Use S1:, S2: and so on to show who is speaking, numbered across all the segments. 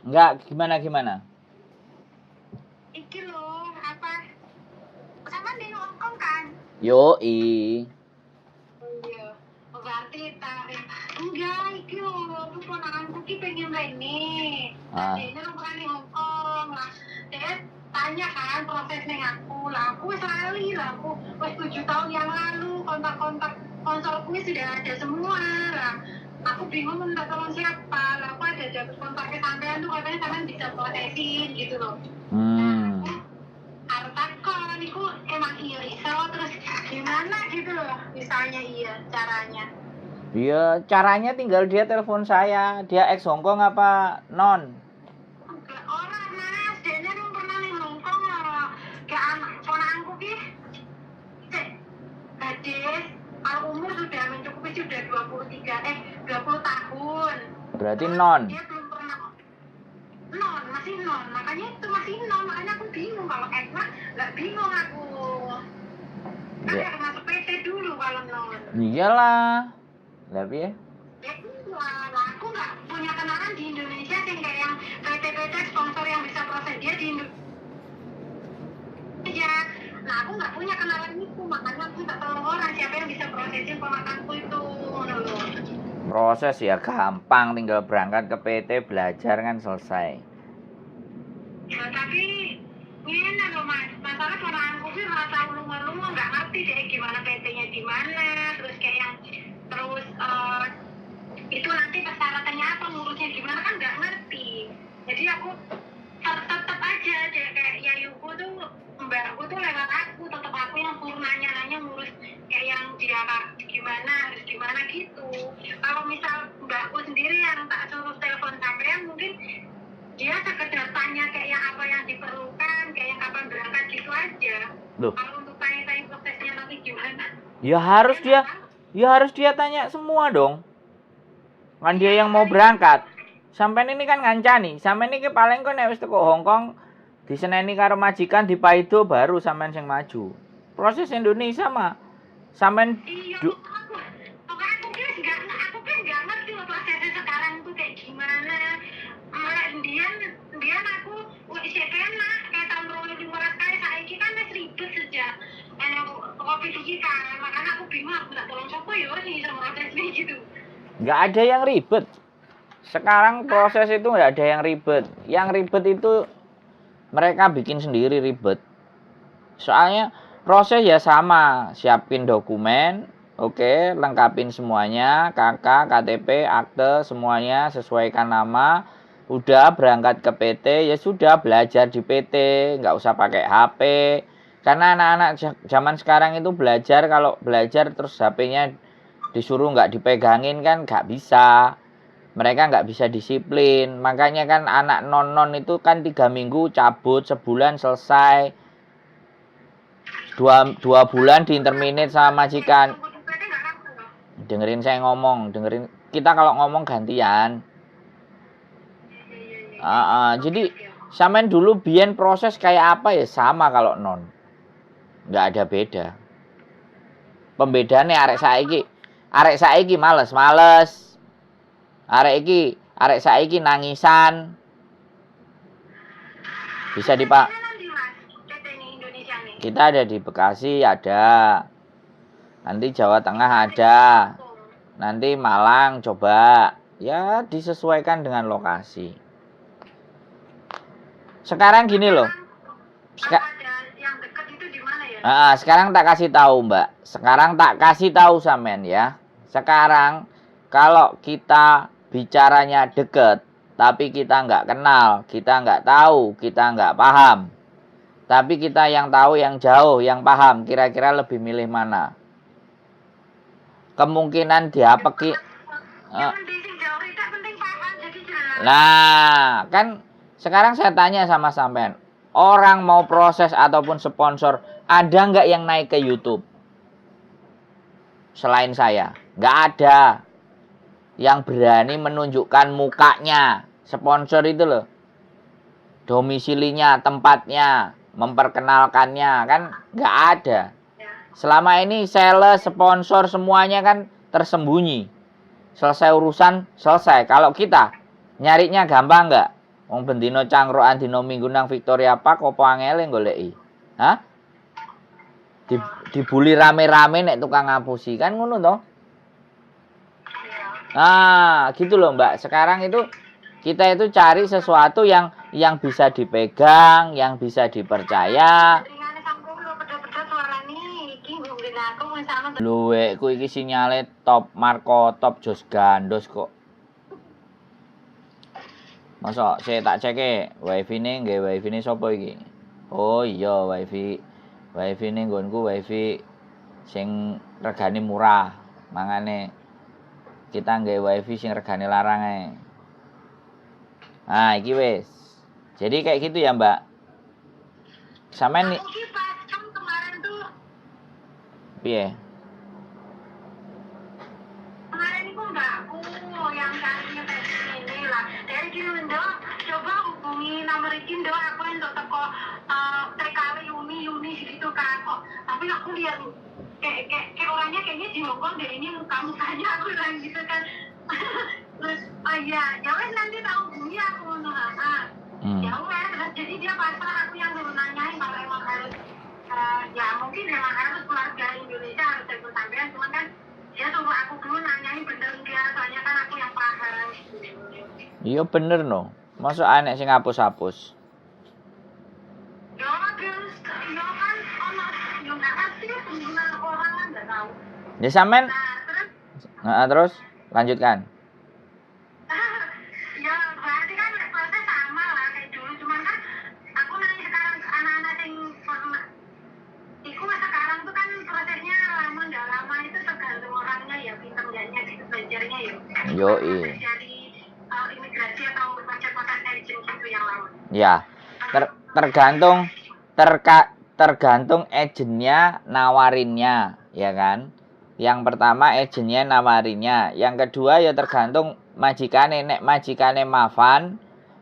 S1: Enggak, gimana?
S2: Iki loh, apa? Sama di Hongkong kan?
S1: Yoi.
S2: Iya. Berarti tarik. Enggak, iki loh. Aku ponakanku ki pengen rene. Tadinya bukan di Hongkong lah. Dia tanya kan prosesnya aku. Lah aku wis lali lah. Aku wis 7 tahun yang lalu kontak-kontak konsolku sudah ada semua lah. Aku bingung minta tolong siapa. Lah aku ada dapat kontaknya sampean tuh katanya sampean bisa prosesin gitu loh. Harus takon, itu emang iya iso terus gimana gitu loh misalnya iya caranya.
S1: Iya, caranya tinggal dia telepon saya. Dia ex Hongkong apa non?
S2: Orang mas, dia belum pernah nih Hongkong loh. Kayak anak ponakanku ki, cek, gadis, kalau umur sudah mencukupi sudah 20 tahun.
S1: Berarti non.
S2: Dia belum pernah non, masih non, makanya itu masih non, makanya aku bingung kalau Edma nggak bingung aku. Kan harus masuk PT dulu kalau non.
S1: Iyalah. Tapi ya?
S2: Ya iya, aku nggak punya kenalan di Indonesia sih kayak yang PT-PT sponsor yang bisa proses dia di Indonesia. Nah aku nggak punya kenalan itu, makanya aku nggak tahu orang siapa yang bisa prosesin ponakanku itu.
S1: Proses ya gampang, tinggal berangkat ke PT belajar kan selesai.
S2: Ya tapi ini loh mas, masalah ponakanku sih nggak tahu lunga-lunga, nggak ngerti deh gimana PT-nya di mana, terus kayak yang terus itu nanti persyaratannya apa, ngurusnya gimana kan nggak ngerti. Jadi aku tetap aja deh kayak yayuku tuh, mbakku tuh lewat aku, tetap aku yang suruh nanya-nanya ngurus kayak yang dia gimana harus gimana gitu. Kalau misal mbakku sendiri yang tak suruh telepon sampean, mungkin dia sekedar tanya kayak yang apa yang diperlukan, kayak yang kapan berangkat gitu aja.
S1: Loh.
S2: Kalau untuk tanya-tanya prosesnya nanti gimana?
S1: Ya harus dia tanya semua dong. Kan dia yang mau berangkat. Sampai ini kan ngancani. Sampai ini paling kok nek wis teko Hongkong diseneni karo majikan di Paido baru sampean sing maju. Proses Indonesia mah sampean
S2: iya, aku kan nggak ngerti loh prosesnya sekarang tuh kayak gimana. Dia aku isi kena kayak tahun 2015 kali saiki kan wis ribet sejak kopi itu kan, makanya aku bingung aku nggak tolong siapa ya sih sama prosesnya gitu.
S1: Nggak ada yang ribet. Sekarang proses itu nggak ada yang ribet. Yang ribet itu mereka bikin sendiri ribet. Soalnya proses ya sama, siapin dokumen, oke, lengkapin semuanya, KK, KTP, akte, semuanya, sesuaikan nama, udah berangkat ke PT, ya sudah belajar di PT, nggak usah pakai HP. Karena anak-anak zaman sekarang itu belajar, kalau belajar terus HP-nya disuruh nggak dipegangin kan nggak bisa. Mereka nggak bisa disiplin. Makanya kan anak non-non itu kan 3 minggu cabut, sebulan selesai. Dua bulan diinterminate sama majikan. Dengerin saya ngomong, dengerin. Kita kalau ngomong gantian. Jadi sampean dulu biyen proses kayak apa ya sama kalau non. Nggak ada beda. Pembedaannya arek saiki males. Arek saiki nangisan. Bisa dipak. Kita ada di Bekasi ada. Nanti Jawa Tengah ada. Nanti Malang coba. Ya disesuaikan dengan lokasi. Sekarang gini loh. Sekarang tak kasih tahu Mbak. Sekarang tak kasih tahu sampean ya. Sekarang kalau kita bicaranya deket, tapi kita nggak kenal, kita nggak tahu, kita nggak paham. Tapi kita yang tahu, yang jauh, yang paham, kira-kira lebih milih mana? Kemungkinan diapeki. Nah, kan sekarang saya tanya sama sampean. Orang mau proses ataupun sponsor, ada nggak yang naik ke YouTube? Selain saya, nggak ada yang berani menunjukkan mukanya. Sponsor itu loh, domisilinya, tempatnya, memperkenalkannya, kan nggak ada. Selama ini sales, sponsor, semuanya kan tersembunyi. Selesai urusan, selesai. Kalau kita nyarinya gampang nggak? Wong bendino cangkrukan dino Minggu nang Victoria Park apa angele goleki? Hah? Dibuli rame-rame nek tukang ngapusi kan ngono toh? Ah, gitu loh Mbak. Sekarang itu kita itu cari sesuatu yang bisa dipegang, yang bisa dipercaya. Luwe, ku iki sinyale top Marco, top Jos Gandos kok. Masa saya tak cek wifi ne nggih wifi ne sapa iki? Oh iya wifi. Wifi ne nggonku wifi sing regane murah. Mangane kita nggih wifi sing regane larang ae. Nah, iki wis. Jadi kayak gitu ya, Mbak. Sampeyan nih.
S2: Kemarin tuh
S1: piye?
S2: Kemarin itu enggak aku yang carinya tadi ini lah. Dari gini Dok, coba hubungi nomor iki Dok, aku untuk teko TKW Uni gitu kan kok. Tapi aku lihat kayak orangnya kayaknya di Hongkong deh, ini mukanya aku bilang gitu kan. Terus oh iya, ya wes nanti tak hubungi aku ya wes, terus jadi dia pasrah, aku yang dulu nanyain kalau emang harus ya mungkin memang harus keluarga Indonesia harus ikut sampean, cuman kan dia suruh aku dulu nanyain bener enggak, soalnya kan aku yang paham.
S1: Iya bener no. Masuk anek sing hapus-hapus.
S2: Ya terus ya kan ono nggak pasti pengguna orang kan nggak tahu.
S1: Ya sampean.
S2: Nah,
S1: terus lanjutkan.
S2: Ya berarti kan proses sama lah kayak dulu, cuman kan aku nanya sekarang ke anak-anak yang pernah iku sekarang tuh kan prosesnya lama nggak lama itu tergantung orangnya ya, pinter nggaknya gitu belajarnya ya.
S1: Yoi.
S2: Dari imigrasi atau proses agent gitu yang lama.
S1: Ya, tergantung agennya nawarinnya, ya kan? Yang pertama agennya nawarinnya, yang kedua ya tergantung majikane. Nek majikane Mafan,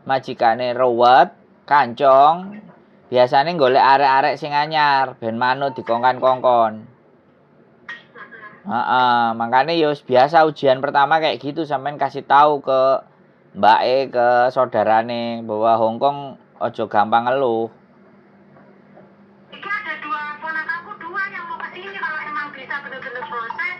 S1: majikane Rowet, Kancong, biasanya golek arek-arek sing anyar ben manut dikongkon-kongkon. Makanya ya biasa ujian pertama kayak gitu, sampean kasih tahu ke mbake, ke saudarane bahwa Hongkong ojo gampang ngeluh.
S2: Ini ada ponakanku dua yang mau kesini, kalau emang bisa bener-bener proses,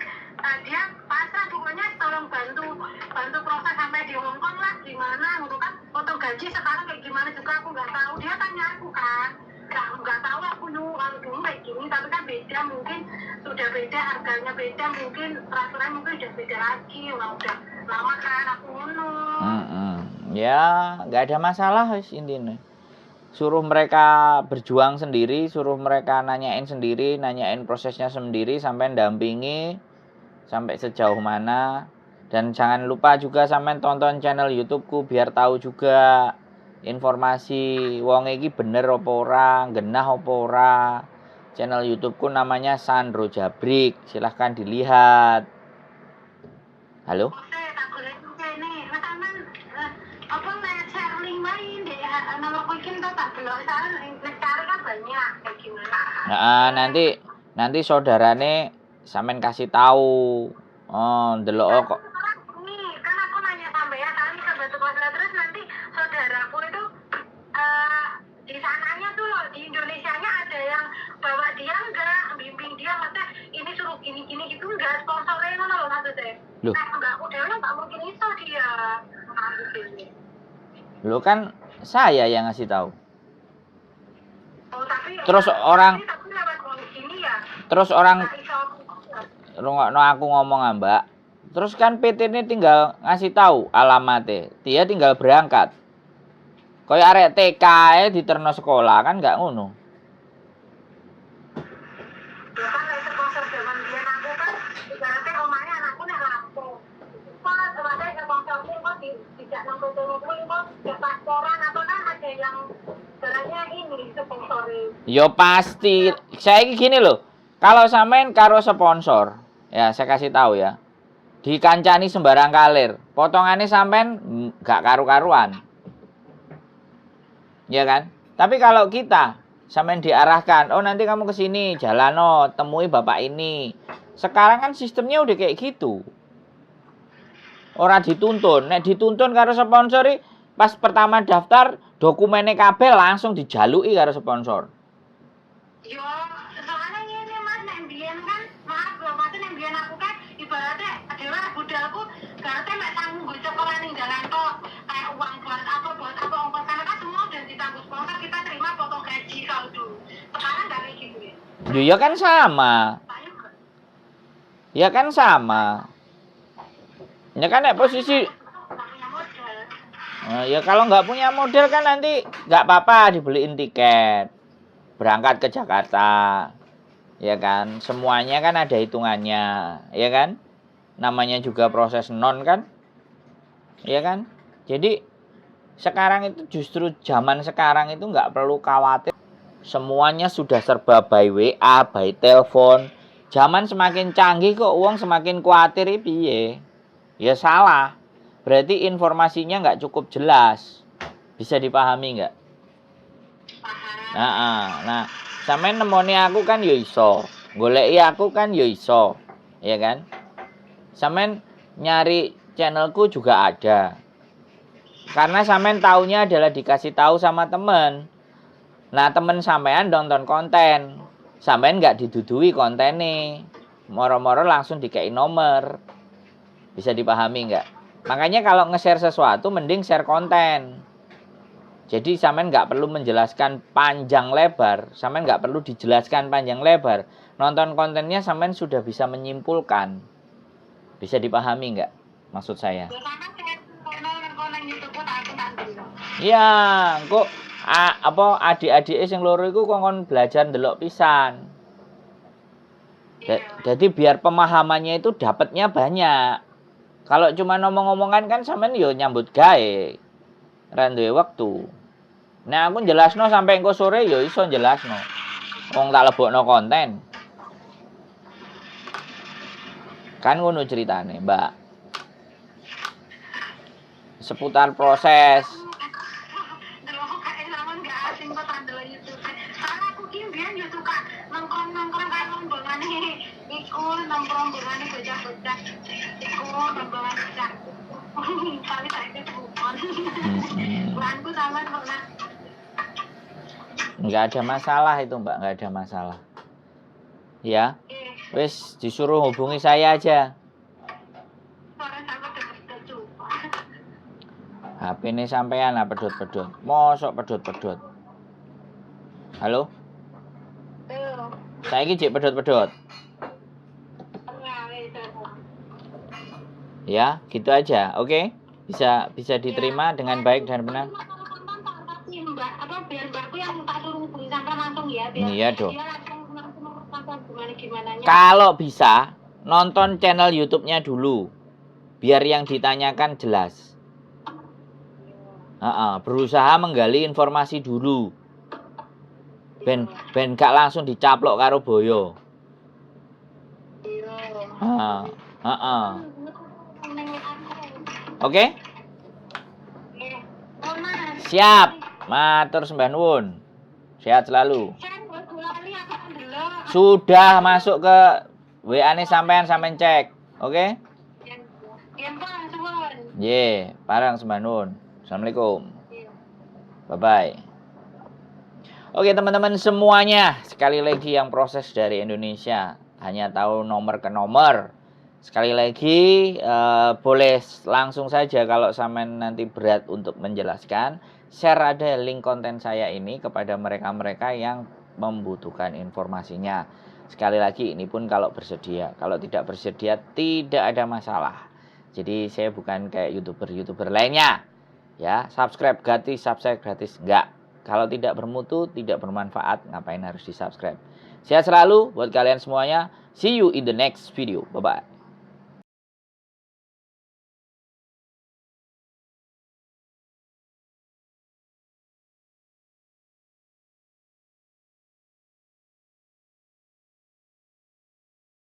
S2: dia pasrah pokoknya tolong bantu proses sampai di Hongkong lah, gimana gitu kan, potong gaji sekarang kayak gimana juga aku nggak tahu. Dia tanya aku kan, nggak tahu aku kalau dulu kayak gini, tapi kan beda, mungkin sudah beda, harganya beda, mungkin peraturan mungkin udah beda lagi, udah lama kan aku
S1: Ya nggak ada masalah wis intinya. Suruh mereka berjuang sendiri, suruh mereka nanyain sendiri, nanyain prosesnya sendiri sampai dampingi sampai sejauh mana. Dan jangan lupa juga sampai tonton channel YouTubeku biar tahu juga informasi wong iki bener apa ora, genah apa ora. Channel YouTubeku namanya Sandro Jabrik, silahkan dilihat. Halo? Nah, nanti saudarane sampean kasih tahu. Oh, ndelok kok.
S2: Kan aku nanya sampean tadi terus nanti saudaraku itu di sananya tuh loh, di Indonesianya ada yang bawa dia enggak, bimbing dia, maksudnya ini suruh gini gitu enggak, sponsornya ngono loh maksudnya. Enggak, udah enggak mungkin iso dia.
S1: Lo kan saya yang ngasih tahu.
S2: Terus orang
S1: rungokno aku ngomong Mbak. Terus kan PT ini tinggal ngasih tahu alamatnya. Dia tinggal berangkat. Kayak arek TK diterno sekolah kan nggak ngono.
S2: Ya kan kayak sponsor zaman dia aku kan ibaratnya omahnya anakku nek Lampung. Kok ternyata sponsorku kok tidak nang kono kuwi kok ya pasporan apa kan ada yang caranya ini sponsorin.
S1: Yo pasti. Saya gini loh. Kalau sampean karo sponsor, ya saya kasih tahu ya. Dikancani sembarang kalir, potongannya sampean gak karu-karuan. Ya kan? Tapi kalau kita sampean diarahkan, oh nanti kamu ke sini, jalan temui bapak ini. Sekarang kan sistemnya udah kayak gitu. Orang dituntun, nek dituntun karo sponsori pas pertama daftar dokumennya kabeh langsung dijaluki karo sponsor.
S2: Yo, soalnya ini mas, nek mbiyen kan, maaf loh, mas, nek mbiyen aku kan ibaratnya adalah budalku, ibaratnya mek tanggung gue sekolah ning jalan kok, kayak uang buat apa ongkos, karena kan semua udah ditanggung sponsor, kita terima potong gaji saldo. Sekarang nggak kayak gitu ya?
S1: Ya kan sama.
S2: Saya nggak.
S1: Ya kan sama. Ya kan nek posisi
S2: Nggak punya modal.
S1: ya kalau nggak punya modal kan nanti nggak apa-apa dibeliin tiket berangkat ke Jakarta, ya kan, semuanya kan ada hitungannya, ya kan, namanya juga proses non kan, ya kan. Jadi sekarang itu justru zaman sekarang itu nggak perlu khawatir, semuanya sudah serba by WA, by telepon. Zaman semakin canggih kok uang semakin khawatir piye? Ya salah. Berarti informasinya nggak cukup jelas. Bisa dipahami nggak? Nah, sampean nemoni aku kan yo iso, goleki aku kan yo iso, ya kan? Sampean nyari channelku juga ada. Karena sampean taunya adalah dikasih tahu sama temen. Nah, temen sampean nonton konten, sampean nggak didudui kontennya, moro-moro langsung dikei nomor. Bisa dipahami nggak? Makanya kalau nge-share sesuatu mending share konten. Jadi sampean nggak perlu menjelaskan panjang lebar, sampean nggak perlu dijelaskan panjang lebar. Nonton kontennya sampean sudah bisa menyimpulkan. Bisa dipahami nggak maksud saya? Iya, kok adik-adik yang loro iku kongkon belajar ndelok pisan. Jadi biar pemahamannya itu dapatnya banyak. Kalau cuma ngomong-ngomongan kan sampean yo nyambut gawe. Ra duwe wektu. Nah, aku jelasno sampai engko sore ya iso jelasno. Wong tak lebokno konten. Kan ngono ceritane, Mbak. Seputar proses. Nggak ada masalah itu Mbak, nggak ada masalah. Ya, wis disuruh hubungi saya aja. HP ini sampean lah pedot-pedot. Mosok pedot-pedot. Halo? Saya ini cek pedot-pedot. Ya, gitu aja. Oke? Bisa diterima dengan baik dan benar.
S2: Biar mbakku yang tak suruh hubungi sampai langsung ya.
S1: Iya dong.
S2: Dia langsung gimana.
S1: Kalau bisa nonton channel YouTube-nya dulu, biar yang ditanyakan jelas. Berusaha menggali informasi dulu. Ben gak langsung dicaplok karo boyo. Oke? Siap. Matur sembah nuwun. Sehat selalu. Sudah masuk ke WA-ne sampean cek. Oke? Ye, parang sembah nuwun. Assalamualaikum. Bye-bye. Oke teman-teman semuanya, sekali lagi yang proses dari Indonesia hanya tahu nomor ke nomor. Sekali lagi boleh langsung saja kalau sampean nanti berat untuk menjelaskan, share ada link konten saya ini kepada mereka-mereka yang membutuhkan informasinya. Sekali lagi ini pun kalau bersedia, kalau tidak bersedia tidak ada masalah. Jadi saya bukan kayak YouTuber lainnya. Ya, subscribe gratis enggak. Kalau tidak bermutu, tidak bermanfaat, ngapain harus di-subscribe. Sehat selalu buat kalian semuanya. See you in the next video. Bye-bye.